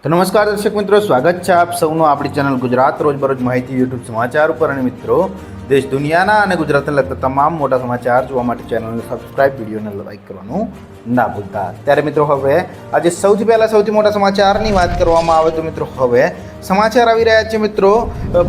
તો નમસ્કાર દર્શક મિત્રો, સ્વાગત છે આપ સૌનું આપણી ચેનલ ગુજરાત રોજબરોજ માહિતી યુટ્યુબ સમાચાર ઉપર. અને મિત્રો, દેશ દુનિયાના અને ગુજરાતને લગતા તમામ મોટા સમાચાર જોવા માટે ચેનલને સબસ્ક્રાઇબ, વિડીયોને લાઈક કરવાનું ના ભૂલતા. ત્યારે મિત્રો, હવે આજે સૌથી પહેલાં સૌથી મોટા સમાચારની વાત કરવામાં આવે તો મિત્રો હવે સમાચાર આવી રહ્યા છે. મિત્રો,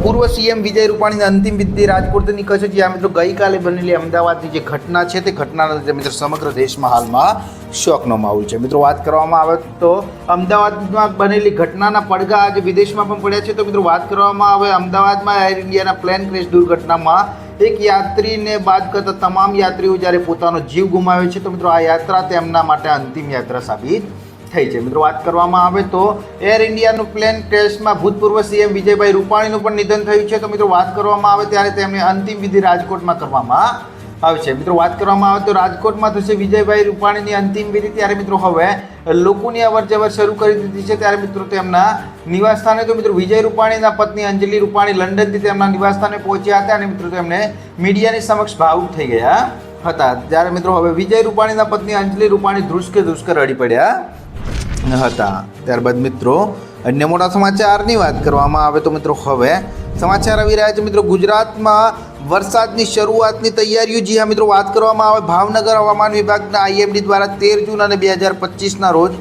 પૂર્વ સીએમ વિજય રૂપાણીની અંતિમ વિધિ રાજકોટની કચ્છ, જ્યાં મિત્રો ગઈકાલે બનેલી અમદાવાદની જે ઘટના છે તે ઘટનાના લીધે મિત્રો સમગ્ર દેશમાં હાલમાં શોકનો માહોલ છે. મિત્રો, વાત કરવામાં આવે તો અમદાવાદમાં બનેલી ઘટનાના પડઘા આજે વિદેશમાં પણ પડ્યા છે. તો મિત્રો, વાત કરવામાં આવે અમદાવાદમાં એર ઇન્ડિયાના પ્લેન ક્રેશ દુર્ઘટનામાં એક યાત્રીને બાદ કરતા તમામ યાત્રીઓ જ્યારે પોતાનો જીવ ગુમાવે છે, તો મિત્રો આ યાત્રા તેમના માટે અંતિમ યાત્રા સાબિત થઈ છે. મિત્રો, વાત કરવામાં આવે તો એર ઇન્ડિયાનું પ્લેન ક્રેશમાં ભૂતપૂર્વ સીએમ વિજયભાઈ રૂપાણીનું પણ નિધન થયું છે. તો મિત્રો, વાત કરવામાં આવે ત્યારે તેમની અંતિમ વિધિ રાજકોટમાં કરવામાં આવશે. મિત્રો, વાત કરવામાં આવે તો રાજકોટમાં થશે વિજયભાઈ રૂપાણીની અંતિમ વિધિ. ત્યારે મિત્રો હવે લોકોની અવરજવર શરૂ કરી દીધી છે. ત્યારે મિત્રો તેમના નિવાસસ્થાને તો મિત્રો વિજય રૂપાણીના પત્ની અંજલિ રૂપાણી લંડનથી તેમના નિવાસસ્થાને પહોંચ્યા હતા અને મિત્રો તેમને મીડિયાની સમક્ષ ભાવુક થઈ ગયા હતા. જ્યારે મિત્રો હવે વિજય રૂપાણીના પત્ની અંજલિ રૂપાણી ધ્રુસકે રડી પડ્યા હતા. ત્યારબાદ મિત્રો અન્ય મોટા સમાચારની વાત કરવામાં આવે તો મિત્રો હવે સમાચાર આવી રહ્યા છે. મિત્રો, ગુજરાતમાં વરસાદની શરૂઆતની તૈયારીઓ. જી હા મિત્રો, વાત કરવામાં આવે ભાવનગર હવામાન વિભાગના આઈએમડી દ્વારા 13 જૂન અને 2025ના રોજ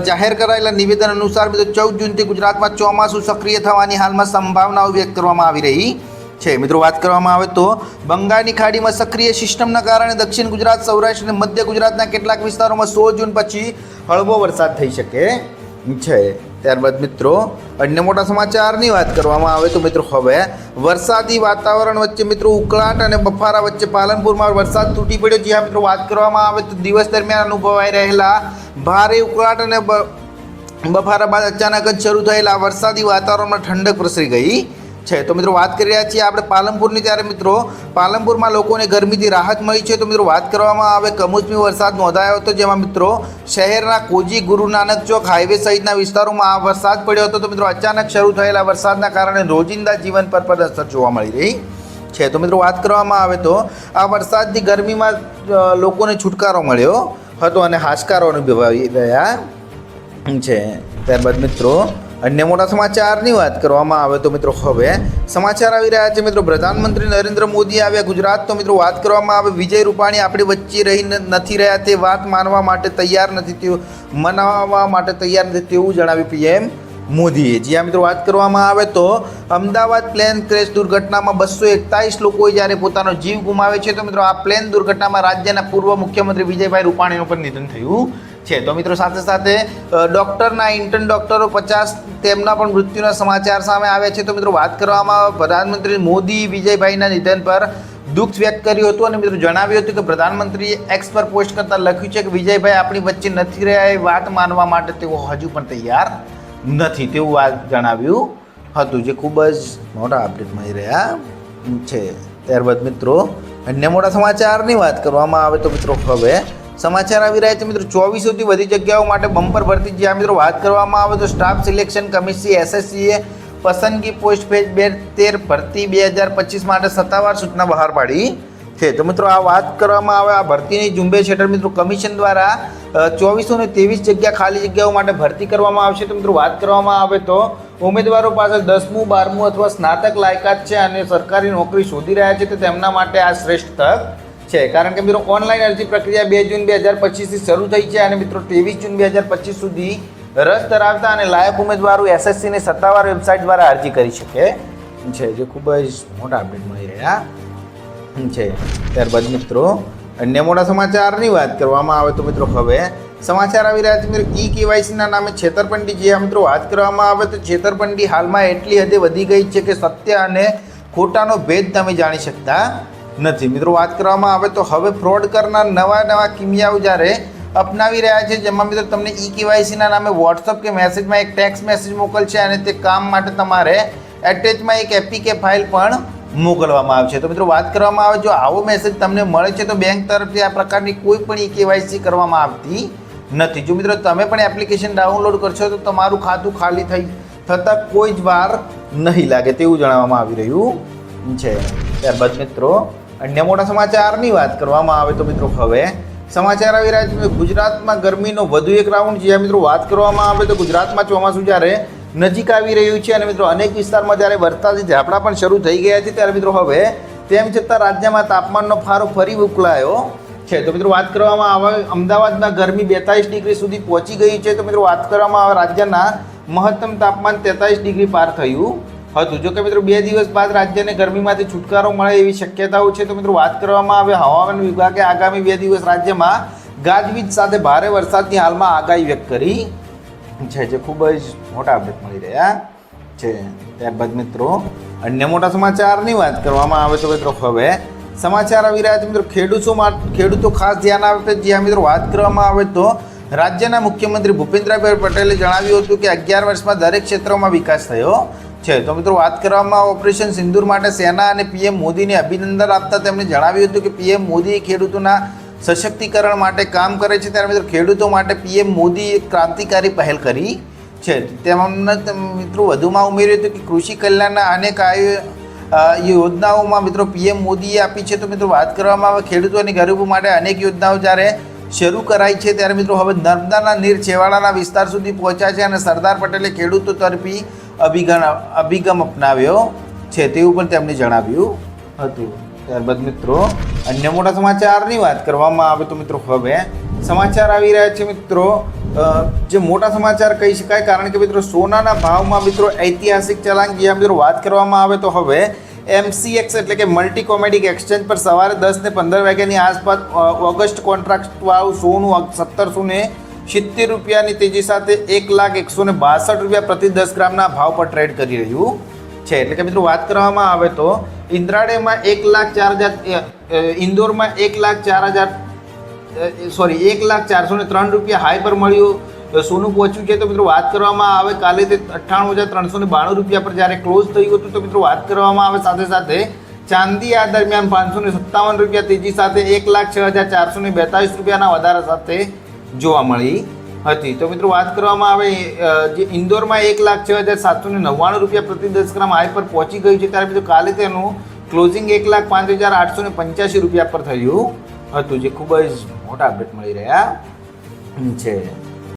જાહેર કરાયેલા નિવેદન અનુસાર મિત્રો 14 જૂનથી ગુજરાતમાં ચોમાસું સક્રિય થવાની હાલમાં સંભાવનાઓ વ્યક્ત કરવામાં આવી રહી છે. મિત્રો, વાત કરવામાં આવે તો બંગાળની ખાડીમાં સક્રિય સિસ્ટમના કારણે દક્ષિણ ગુજરાત, સૌરાષ્ટ્ર અને મધ્ય ગુજરાતના કેટલાક વિસ્તારોમાં 16 જૂન પછી હળવો વરસાદ થઈ શકે છે. ત્યારબાદ મિત્રો અન્ય મોટા સમાચારની વાત કરવામાં આવે તો મિત્રો હવે વરસાદી વાતાવરણ વચ્ચે મિત્રો ઉકળાટ અને બફારા વચ્ચે પાલનપુરમાં વરસાદ તૂટી પડ્યો. જ્યાં મિત્રો વાત કરવામાં આવે તો દિવસ દરમિયાન અનુભવાઈ રહેલા ભારે ઉકળાટ અને બફારા બાદ અચાનક જ શરૂ થયેલા વરસાદી વાતાવરણમાં ઠંડક પ્રસરી ગઈ છે. તો મિત્રો વાત કરી રહ્યા છીએ આપણે પાલનપુરની. ત્યારે મિત્રો પાલનપુરમાં લોકોને ગરમીથી રાહત મળી છે. તો મિત્રો વાત કરવામાં આવે કમોસમી વરસાદ નોંધાયો હતો, જેમાં મિત્રો શહેરના કોજી, ગુરુ નાનક ચોક, હાઈવે સહિતના વિસ્તારોમાં આ વરસાદ પડ્યો હતો. તો મિત્રો અચાનક શરૂ થયેલા વરસાદના કારણે રોજિંદા જીવન પર પણ અસર જોવા મળી રહી છે. તો મિત્રો વાત કરવામાં આવે તો આ વરસાદની ગરમીમાં લોકોને છુટકારો મળ્યો હતો અને હાશકારો અનુભવાઈ રહ્યા છે. ત્યારબાદ મિત્રો અન્ય મોટા સમાચારની વાત કરવામાં આવે તો મિત્રો હવે સમાચાર આવી રહ્યા છે. મિત્રો, પ્રધાનમંત્રી નરેન્દ્ર મોદી આવ્યા ગુજરાત. તો મિત્રો વાત કરવામાં આવે વિજય રૂપાણી આપણી વચ્ચે રહી નથી રહ્યા, તે વાત માનવા માટે તૈયાર નથી, તેવું મનાવવા માટે તૈયાર નથી તેવું જણાવ્યું પીએમ મોદીએ. જ્યાં મિત્રો વાત કરવામાં આવે તો અમદાવાદ પ્લેન ક્રેશ દુર્ઘટનામાં 241 લોકોએ જ્યારે પોતાનો જીવ ગુમાવે છે. તો મિત્રો આ પ્લેન દુર્ઘટનામાં રાજ્યના પૂર્વ મુખ્યમંત્રી વિજયભાઈ રૂપાણીનું પણ નિધન થયું છે. તો મિત્રો સાથે સાથે ડૉક્ટરના ઇન્ટર્ન ડૉક્ટરો 50 તેમના પણ મૃત્યુના સમાચાર સામે આવ્યા છે. તો મિત્રો વાત કરવામાં આવે પ્રધાનમંત્રી મોદી વિજયભાઈના નિધન પર દુઃખ વ્યક્ત કર્યું હતું અને મિત્રો જણાવ્યું હતું કે પ્રધાનમંત્રીએ એક્સ પર પોસ્ટ કરતાં લખ્યું છે કે વિજયભાઈ આપણી વચ્ચે નથી રહ્યા, એ વાત માનવા માટે તેઓ હજુ પણ તૈયાર નથી તેવું વાત જણાવ્યું હતું, જે ખૂબ જ મોટા અપડેટ મળી રહ્યા છે. ત્યારબાદ મિત્રો અન્ય મોટા સમાચારની વાત કરવામાં આવે તો મિત્રો હવે સમાચાર આવી રહ્યા છે. મિત્રો 2400થી વધુ જગ્યાઓ માટે બમ્પર ભરતી. જ્યાં મિત્રો વાત કરવામાં આવે તો સ્ટાફ સિલેક્શન કમિશન એસએસસીએ પસંદગી પોસ્ટ ફેજ 13 ભરતી 2025 માટે સત્તાવાર સૂચના બહાર પાડી છે. તો મિત્રો આ વાત કરવામાં આવે આ ભરતીની ઝુંબેશ હેઠળ મિત્રો કમિશન દ્વારા 2423 જગ્યા ખાલી જગ્યાઓ માટે ભરતી કરવામાં આવશે. તો મિત્રો વાત કરવામાં આવે તો ઉમેદવારો પાસે 10મું 12મું અથવા સ્નાતક લાયકાત છે અને સરકારી નોકરી શોધી રહ્યા છે, તો તેમના માટે આ શ્રેષ્ઠ તક છે. કારણ કે મિત્રો ઓનલાઈન અરજી પ્રક્રિયા 2 જૂન 2025થી શરૂ થઈ છે અને મિત્રો 23 જૂન 2025 સુધી રસ ધરાવતા અને લાયક ઉમેદવારો એસએસસીની સત્તાવાર વેબસાઇટ દ્વારા અરજી કરી શકે છે, જે ખૂબ જ મોટા અપડેટ મળી રહ્યા છે. ત્યારબાદ મિત્રો અન્ય મોટા સમાચારની વાત કરવામાં આવે તો મિત્રો હવે સમાચાર આવી રહ્યા છે. મિત્રો કેવાયસીના નામે છેતરપિંડી. જે મિત્રો વાત કરવામાં આવે તો છેતરપિંડી હાલમાં એટલી હદે વધી ગઈ છે કે સત્ય અને ખોટાનો ભેદ તમે જાણી શકતા નથી. મિત્રો વાત કરવામાં આવે તો હવે ફ્રોડ કરનાર નવા કિમિયાઓ જ્યારે અપનાવી રહ્યા છે, જેમાં મિત્રો તમને કેવાયસીના નામે વોટ્સઅપ કે મેસેજમાં એક ટેક્સ્ટ મેસેજ મોકલશે અને તે કામ માટે તમારે એટેચમાં એક એપીકે ફાઇલ પણ મોકલવામાં આવશે. તો મિત્રો વાત કરવામાં આવે જો આવો મેસેજ તમને મળે છે તો બેંક તરફથી આ પ્રકારની કોઈ પણ કેવાયસી કરવામાં આવતી નથી. જો મિત્રો તમે પણ એપ્લિકેશન ડાઉનલોડ કરશો તો તમારું ખાતું ખાલી થતાં કોઈ જ વાર નહીં લાગે તેવું જણાવવામાં આવી રહ્યું છે. ત્યારબાદ મિત્રો અન્ય મોટા સમાચારની વાત કરવામાં આવે તો મિત્રો હવે સમાચાર આવી રહ્યા છે ગુજરાતમાં ગરમીનો વધુ એક રાઉન્ડ. જ્યાં મિત્રો વાત કરવામાં આવે તો ગુજરાતમાં ચોમાસું જ્યારે નજીક આવી રહ્યું છે અને મિત્રો અનેક વિસ્તારમાં જ્યારે વરસાદી ઝાપટા પણ શરૂ થઈ ગયા છે ત્યારે મિત્રો હવે તેમ છતાં રાજ્યમાં તાપમાનનો ફારો ફરી ઉકળાયો છે. તો મિત્રો વાત કરવામાં આવે અમદાવાદમાં ગરમી 42 ડિગ્રી સુધી પહોંચી ગઈ છે. તો મિત્રો વાત કરવામાં આવે રાજ્યના મહત્તમ તાપમાન 43 ડિગ્રી પાર થયું હતું. જો કે મિત્રો 2 દિવસ બાદ રાજ્યને ગરમીમાંથી છુટકારો મળે એવી શક્યતાઓ છે. તો મિત્રો વાત કરવામાં આવે હવામાન વિભાગે આગામી 2 દિવસ રાજ્યમાં ગાજવીજ સાથે ભારે વરસાદની હાલમાં આગાહી વ્યક્ત કરી છે, જે ખૂબ જ મોટા અપડેટ મળી રહ્યા છે. ત્યારબાદ મિત્રો અન્ય મોટા સમાચારની વાત કરવામાં આવે તો મિત્રો હવે સમાચાર આવી રહ્યા છે મિત્રો ખેડૂતો ખાસ ધ્યાન આપે. જ્યાં મિત્રો વાત કરવામાં આવે તો રાજ્યના મુખ્યમંત્રી ભૂપેન્દ્રભાઈ પટેલે જણાવ્યું હતું કે 11 વર્ષમાં દરેક ક્ષેત્રોમાં વિકાસ થયો છે. તો મિત્રો વાત કરવામાં ઓપરેશન સિંદૂર માટે સેના અને પીએમ મોદીને અભિનંદન આપતા તેમણે જણાવ્યું હતું કે પીએમ મોદી ખેડૂતોના સશક્તિકરણ માટે કામ કરે છે. ત્યારે મિત્રો ખેડૂતો માટે પીએમ મોદી એક ક્રાંતિકારી પહેલ કરી છે. તેમણે મિત્રો વધુમાં ઉમેર્યું હતું કે કૃષિ કલ્યાણના અનેક યોજનાઓમાં મિત્રો પીએમ મોદીએ આપી છે. તો મિત્રો વાત કરવામાં આવે ખેડૂતો અને ગરીબો માટે અનેક યોજનાઓ જ્યારે શરૂ કરાઈ છે ત્યારે મિત્રો હવે નર્મદાના નીર છેવાડાના વિસ્તાર સુધી પહોંચ્યા છે અને સરદાર પટેલે ખેડૂતો તરફી અભિગમ અપનાવ્યો છે તેવું પણ તેમણે જણાવ્યું હતું. ત્યારબાદ મિત્રો અન્ય મોટા સમાચારની વાત કરવામાં આવે તો મિત્રો હવે સમાચાર આવી રહ્યા છે મિત્રો જે મોટા સમાચાર કહી શકાય, કારણ કે મિત્રો સોનાના ભાવમાં મિત્રો ઐતિહાસિક ચલાંગ. જ્યાં મિત્રો વાત કરવામાં આવે તો હવે MCX એટલે કે મલ્ટી કોમોડિક એક્સચેન્જ પર સવારે 10 ને 15 વાગ્યાની આસપાસ ઓગસ્ટ કોન્ટ્રાક્ટ ભાવ સોનું 1770 રૂપિયાની તેજી સાથે 1,162 રૂપિયા પ્રતિ 10 ગ્રામના ભાવ પર ટ્રેડ કરી રહ્યું છે. એટલે કે મિત્રો વાત કરવામાં આવે તો ઇન્દ્રાડેમાં 1,04,000 ઇન્દોરમાં 1,04,03 રૂપિયા હાઈ પર મળ્યું સોનું પહોંચ્યું છે. તો મિત્રો વાત કરવામાં આવે કાલે તે 98,392 રૂપિયા પર જ્યારે ક્લોઝ થયું હતું. તો મિત્રો વાત કરવામાં આવે સાથે સાથે ચાંદી આ દરમિયાન 557 રૂપિયા તેજી સાથે 1,06,442 રૂપિયાના વધારા સાથે જોવા મળી હતી. તો મિત્રો વાત કરવામાં આવે જે ઇન્દોરમાં 1,06,799 રૂપિયા પ્રતિ 10 ગ્રામ હાઈ પર પહોંચી ગયું છે. ત્યારે મિત્રો કાલે તેનું ક્લોઝિંગ 1,05,885 રૂપિયા પર થયું હતું, જે ખૂબ જ મોટા અપડેટ મળી રહ્યા છે.